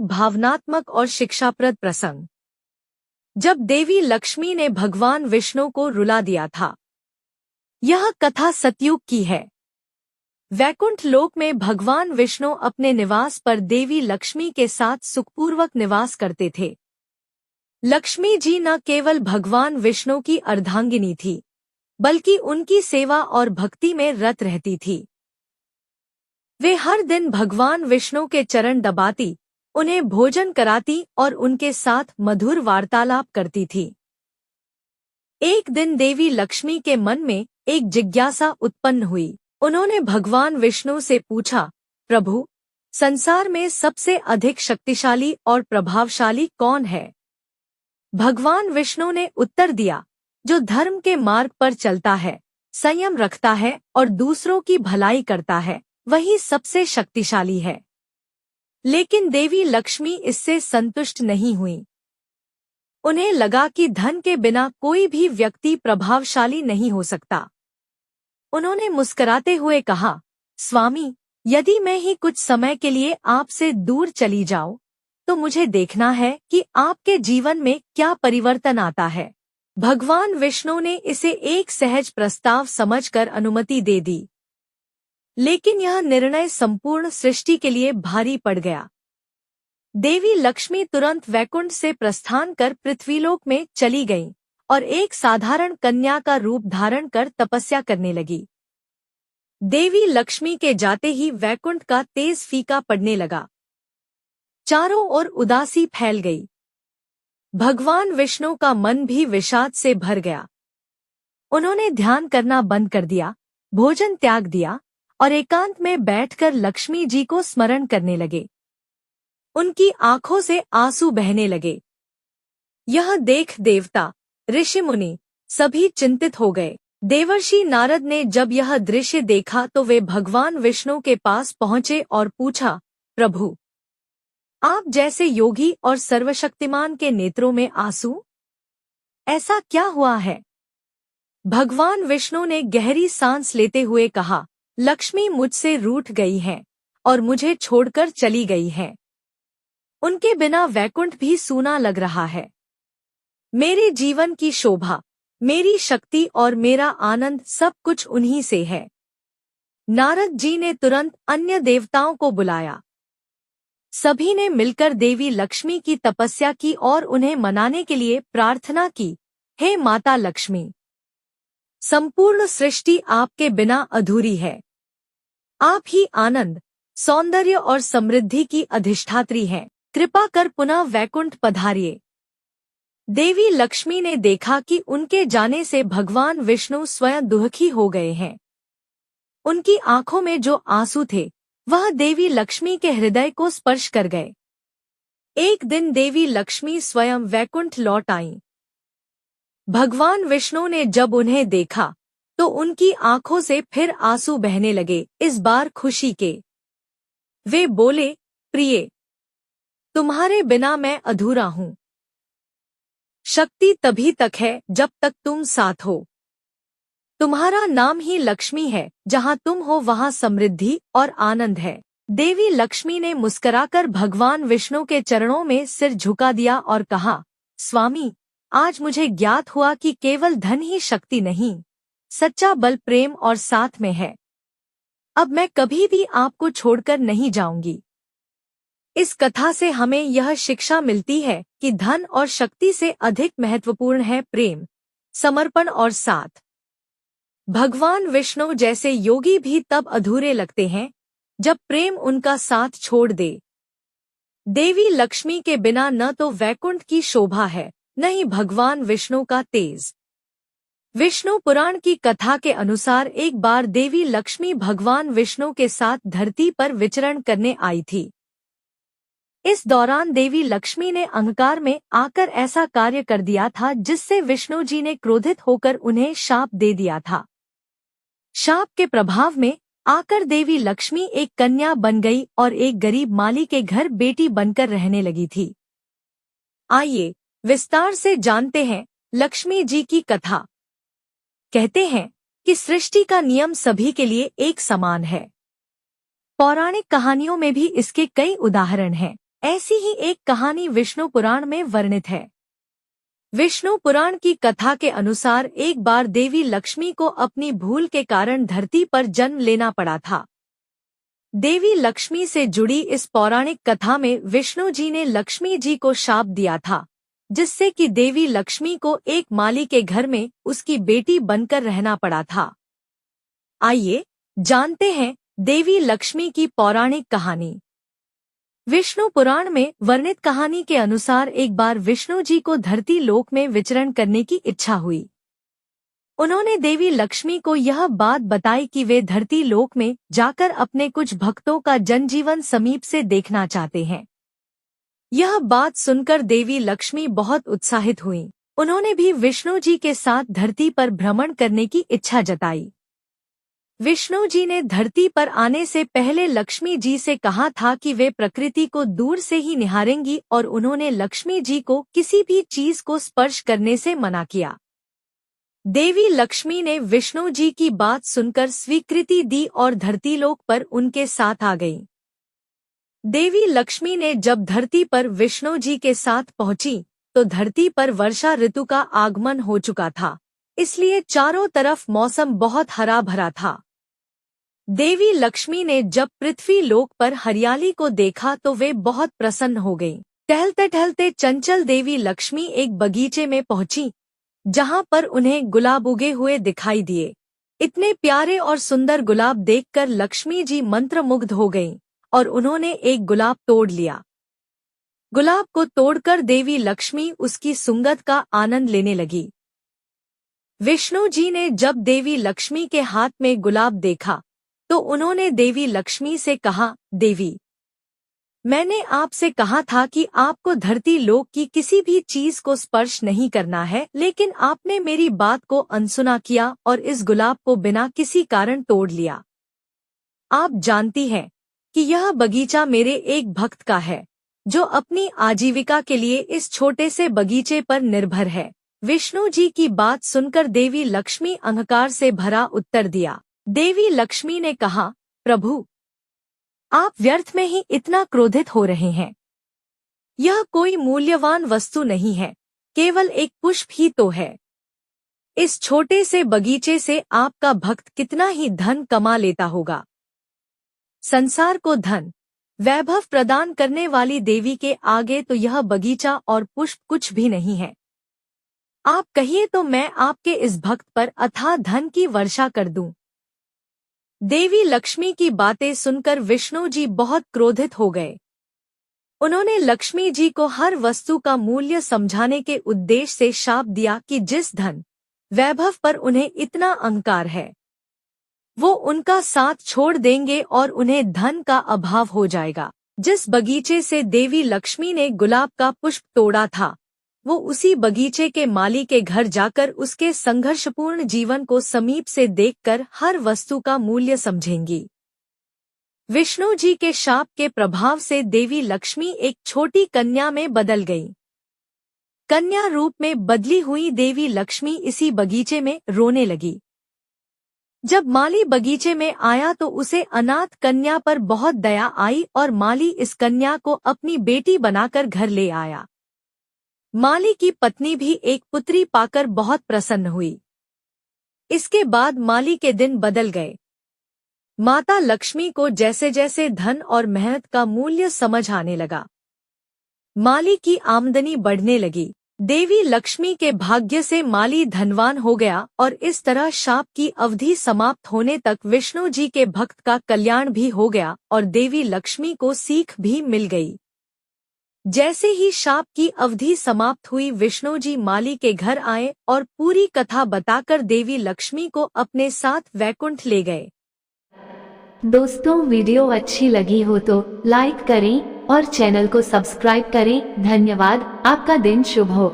भावनात्मक और शिक्षाप्रद प्रसंग। जब देवी लक्ष्मी ने भगवान विष्णु को रुला दिया था। यह कथा सतयुग की है। वैकुंठ लोक में भगवान विष्णु अपने निवास पर देवी लक्ष्मी के साथ सुखपूर्वक निवास करते थे। लक्ष्मी जी न केवल भगवान विष्णु की अर्धांगिनी थी, बल्कि उनकी सेवा और भक्ति में रत रहती थी। वे हर दिन भगवान विष्णु के चरण दबाती, उन्हें भोजन कराती और उनके साथ मधुर वार्तालाप करती थी। एक दिन देवी लक्ष्मी के मन में एक जिज्ञासा उत्पन्न हुई। उन्होंने भगवान विष्णु से पूछा, प्रभु, संसार में सबसे अधिक शक्तिशाली और प्रभावशाली कौन है? भगवान विष्णु ने उत्तर दिया, जो धर्म के मार्ग पर चलता है, संयम रखता है और दूसरों की भलाई करता है, वही सबसे शक्तिशाली है। लेकिन देवी लक्ष्मी इससे संतुष्ट नहीं हुई। उन्हें लगा कि धन के बिना कोई भी व्यक्ति प्रभावशाली नहीं हो सकता। उन्होंने मुस्कुराते हुए कहा, स्वामी, यदि मैं ही कुछ समय के लिए आपसे दूर चली जाऊं, तो मुझे देखना है कि आपके जीवन में क्या परिवर्तन आता है। भगवान विष्णु ने इसे एक सहज प्रस्ताव समझकर अनुमति दे दी। लेकिन यह निर्णय संपूर्ण सृष्टि के लिए भारी पड़ गया। देवी लक्ष्मी तुरंत वैकुंठ से प्रस्थान कर पृथ्वीलोक में चली गईं और एक साधारण कन्या का रूप धारण कर तपस्या करने लगी। देवी लक्ष्मी के जाते ही वैकुंठ का तेज फीका पड़ने लगा। चारों ओर उदासी फैल गई। भगवान विष्णु का मन भी विषाद से भर गया। उन्होंने ध्यान करना बंद कर दिया, भोजन त्याग दिया और एकांत में बैठकर लक्ष्मी जी को स्मरण करने लगे। उनकी आंखों से आंसू बहने लगे। यह देख देवता, ऋषि मुनि सभी चिंतित हो गए। देवर्षि नारद ने जब यह दृश्य देखा तो वे भगवान विष्णु के पास पहुंचे और पूछा, प्रभु, आप जैसे योगी और सर्वशक्तिमान के नेत्रों में आंसू? ऐसा क्या हुआ है? भगवान विष्णु ने गहरी सांस लेते हुए कहा, लक्ष्मी मुझसे रूठ गई हैं और मुझे छोड़कर चली गई हैं। उनके बिना वैकुंठ भी सूना लग रहा है। मेरे जीवन की शोभा, मेरी शक्ति और मेरा आनंद सब कुछ उन्हीं से है। नारद जी ने तुरंत अन्य देवताओं को बुलाया। सभी ने मिलकर देवी लक्ष्मी की तपस्या की और उन्हें मनाने के लिए प्रार्थना की, हे माता लक्ष्मी, संपूर्ण सृष्टि आपके बिना अधूरी है। आप ही आनंद, सौंदर्य और समृद्धि की अधिष्ठात्री हैं। कृपा कर पुनः वैकुंठ पधारिए। देवी लक्ष्मी ने देखा कि उनके जाने से भगवान विष्णु स्वयं दुखी हो गए हैं। उनकी आंखों में जो आंसू थे, वह देवी लक्ष्मी के हृदय को स्पर्श कर गए। एक दिन देवी लक्ष्मी स्वयं वैकुंठ लौट आईं। भगवान विष्णु ने जब उन्हें देखा तो उनकी आंखों से फिर आंसू बहने लगे, इस बार खुशी के। वे बोले, प्रिय, तुम्हारे बिना मैं अधूरा हूँ। शक्ति तभी तक है जब तक तुम साथ हो। तुम्हारा नाम ही लक्ष्मी है, जहाँ तुम हो वहाँ समृद्धि और आनंद है। देवी लक्ष्मी ने मुस्कुराकर भगवान विष्णु के चरणों में सिर झुका दिया और कहा, स्वामी, आज मुझे ज्ञात हुआ कि केवल धन ही शक्ति नहीं, सच्चा बल प्रेम और साथ में है। अब मैं कभी भी आपको छोड़कर नहीं जाऊंगी। इस कथा से हमें यह शिक्षा मिलती है कि धन और शक्ति से अधिक महत्वपूर्ण है प्रेम, समर्पण और साथ। भगवान विष्णु जैसे योगी भी तब अधूरे लगते हैं जब प्रेम उनका साथ छोड़ दे। देवी लक्ष्मी के बिना न तो वैकुंठ की शोभा है, न ही भगवान विष्णु का तेज। विष्णु पुराण की कथा के अनुसार एक बार देवी लक्ष्मी भगवान विष्णु के साथ धरती पर विचरण करने आई थी। इस दौरान देवी लक्ष्मी ने अहंकार में आकर ऐसा कार्य कर दिया था जिससे विष्णु जी ने क्रोधित होकर उन्हें शाप दे दिया था। शाप के प्रभाव में आकर देवी लक्ष्मी एक कन्या बन गई और एक गरीब माली के घर बेटी बनकर रहने लगी थी। आइए विस्तार से जानते हैं लक्ष्मी जी की कथा। कहते हैं कि सृष्टि का नियम सभी के लिए एक समान है। पौराणिक कहानियों में भी इसके कई उदाहरण हैं। ऐसी ही एक कहानी विष्णु पुराण में वर्णित है। विष्णु पुराण की कथा के अनुसार एक बार देवी लक्ष्मी को अपनी भूल के कारण धरती पर जन्म लेना पड़ा था। देवी लक्ष्मी से जुड़ी इस पौराणिक कथा में विष्णु जी ने लक्ष्मी जी को शाप दिया था, जिससे कि देवी लक्ष्मी को एक माली के घर में उसकी बेटी बनकर रहना पड़ा था। आइए जानते हैं देवी लक्ष्मी की पौराणिक कहानी। विष्णु पुराण में वर्णित कहानी के अनुसार एक बार विष्णु जी को धरती लोक में विचरण करने की इच्छा हुई। उन्होंने देवी लक्ष्मी को यह बात बताई कि वे धरती लोक में जाकर अपने कुछ भक्तों का जनजीवन समीप से देखना चाहते हैं। यह बात सुनकर देवी लक्ष्मी बहुत उत्साहित हुईं। उन्होंने भी विष्णु जी के साथ धरती पर भ्रमण करने की इच्छा जताई। विष्णु जी ने धरती पर आने से पहले लक्ष्मी जी से कहा था कि वे प्रकृति को दूर से ही निहारेंगी और उन्होंने लक्ष्मी जी को किसी भी चीज को स्पर्श करने से मना किया। देवी लक्ष्मी ने विष्णु जी की बात सुनकर स्वीकृति दी और धरतीलोक पर उनके साथ आ गईं। देवी लक्ष्मी ने जब धरती पर विष्णु जी के साथ पहुंची तो धरती पर वर्षा ऋतु का आगमन हो चुका था, इसलिए चारों तरफ मौसम बहुत हरा भरा था। देवी लक्ष्मी ने जब पृथ्वी लोक पर हरियाली को देखा तो वे बहुत प्रसन्न हो गईं। टहलते टहलते चंचल देवी लक्ष्मी एक बगीचे में पहुंची, जहां पर उन्हें गुलाब उगे हुए दिखाई दिए। इतने प्यारे और सुंदर गुलाब देखकर लक्ष्मी जी मंत्रमुग्ध हो गईं और उन्होंने एक गुलाब तोड़ लिया। गुलाब को तोड़कर देवी लक्ष्मी उसकी सुगंध का आनंद लेने लगी। विष्णु जी ने जब देवी लक्ष्मी के हाथ में गुलाब देखा तो उन्होंने देवी लक्ष्मी से कहा, देवी, मैंने आपसे कहा था कि आपको धरती लोक की किसी भी चीज को स्पर्श नहीं करना है, लेकिन आपने मेरी बात को अनसुना किया और इस गुलाब को बिना किसी कारण तोड़ लिया। आप जानती हैं कि यह बगीचा मेरे एक भक्त का है, जो अपनी आजीविका के लिए इस छोटे से बगीचे पर निर्भर है। विष्णु जी की बात सुनकर देवी लक्ष्मी अहंकार से भरा उत्तर दिया। देवी लक्ष्मी ने कहा, प्रभु, आप व्यर्थ में ही इतना क्रोधित हो रहे हैं। यह कोई मूल्यवान वस्तु नहीं है, केवल एक पुष्प ही तो है। इस छोटे से बगीचे से आपका भक्त कितना ही धन कमा लेता होगा। संसार को धन, वैभव प्रदान करने वाली देवी के आगे तो यह बगीचा और पुष्प कुछ भी नहीं है। आप कहिए तो मैं आपके इस भक्त पर अथाह धन की वर्षा कर दूं। देवी लक्ष्मी की बातें सुनकर विष्णु जी बहुत क्रोधित हो गए। उन्होंने लक्ष्मी जी को हर वस्तु का मूल्य समझाने के उद्देश्य से शाप दिया कि जिस धन वैभव पर उन्हें इतना अहंकार है, वो उनका साथ छोड़ देंगे और उन्हें धन का अभाव हो जाएगा। जिस बगीचे से देवी लक्ष्मी ने गुलाब का पुष्प तोड़ा था, वो उसी बगीचे के माली के घर जाकर उसके संघर्षपूर्ण जीवन को समीप से देखकर हर वस्तु का मूल्य समझेंगी। विष्णु जी के शाप के प्रभाव से देवी लक्ष्मी एक छोटी कन्या में बदल गई। कन्या रूप में बदली हुई देवी लक्ष्मी इसी बगीचे में रोने लगी। जब माली बगीचे में आया तो उसे अनाथ कन्या पर बहुत दया आई और माली इस कन्या को अपनी बेटी बनाकर घर ले आया। माली की पत्नी भी एक पुत्री पाकर बहुत प्रसन्न हुई। इसके बाद माली के दिन बदल गए। माता लक्ष्मी को जैसे जैसे धन और मेहनत का मूल्य समझ आने लगा, माली की आमदनी बढ़ने लगी। देवी लक्ष्मी के भाग्य से माली धनवान हो गया और इस तरह शाप की अवधि समाप्त होने तक विष्णु जी के भक्त का कल्याण भी हो गया और देवी लक्ष्मी को सीख भी मिल गई। जैसे ही शाप की अवधि समाप्त हुई, विष्णु जी माली के घर आए और पूरी कथा बताकर देवी लक्ष्मी को अपने साथ वैकुंठ ले गए। दोस्तों, वीडियो अच्छी लगी हो तो लाइक करें और चैनल को सब्सक्राइब करें। धन्यवाद। आपका दिन शुभ हो।